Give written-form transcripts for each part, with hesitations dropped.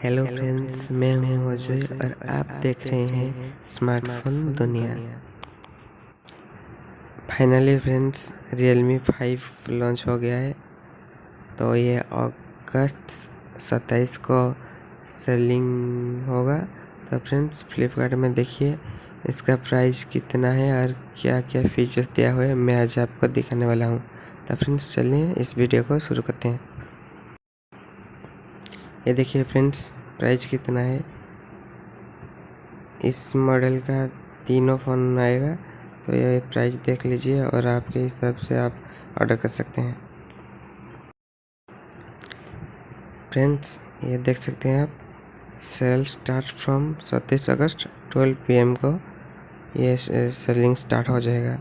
Hello friends, मैं हूं अजय और आप देख रहे हैं स्मार्टफोन दुनिया। फाइनली फ्रेंड्स, Realme 5 लॉन्च हो गया है। तो ये अगस्त 27 को सेलिंग होगा। तो फ्रेंड्स, फ्लिपकार्ट में देखिए इसका प्राइस कितना है और क्या क्या फीचर्स दिया हुआ है, मैं आज आपको दिखाने वाला हूं। तो फ्रेंड्स, चलिए इस वीडियो को शुरू करते हैं। ये देखिए फ्रेंड्स, प्राइस कितना है। इस मॉडल का तीनों फ़ोन आएगा। तो ये प्राइस देख लीजिए और आपके हिसाब से आप ऑर्डर कर सकते हैं। फ्रेंड्स, ये देख सकते हैं आप, cell start from 27 August 12 PM को ये सेलिंग स्टार्ट हो जाएगा।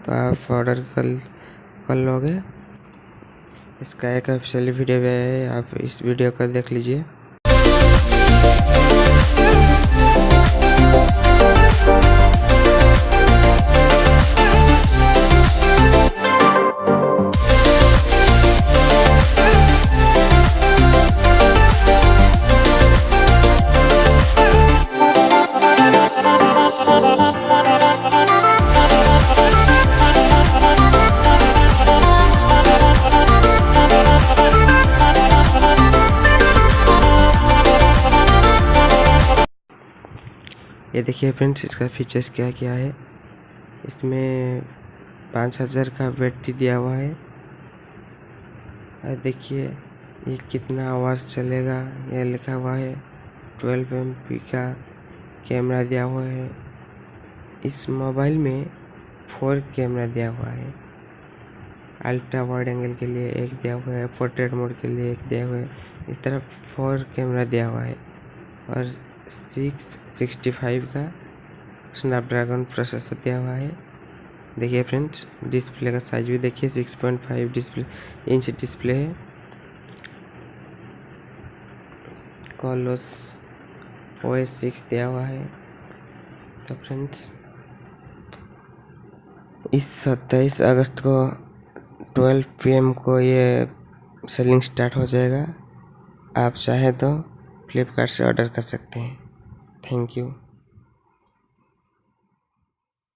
तो आप ऑर्डर कर लोगे। इसका एक ऑफिशियल वीडियो भी है, आप इस वीडियो को देख लीजिए। ये देखिए फ्रेंड्स, इसका फीचर्स क्या क्या है। इसमें 5000 का बैटरी दिया हुआ है। और देखिए ये कितना आवाज़ चलेगा, ये लिखा हुआ है। 12 MP का कैमरा दिया हुआ है। इस मोबाइल में 4 कैमरा दिया हुआ है। अल्ट्रा वाइड एंगल के लिए एक दिया हुआ है, पोर्ट्रेट मोड के लिए एक दिया हुआ है। इस तरह 4 कैमरा दिया हुआ है और 665 का स्नैपड्रैगन प्रोसेसर दिया हुआ है। देखिए फ्रेंड्स, डिस्प्ले का साइज भी देखिए, 6.5 इंच डिस्प्ले है। कॉलोस OS 6 दिया हुआ है। तो फ्रेंड्स, इस 27 अगस्त को 12 PM को ये सेलिंग स्टार्ट हो जाएगा। आप चाहे तो फ्लिपकार्ट से ऑर्डर कर सकते हैं। Thank you.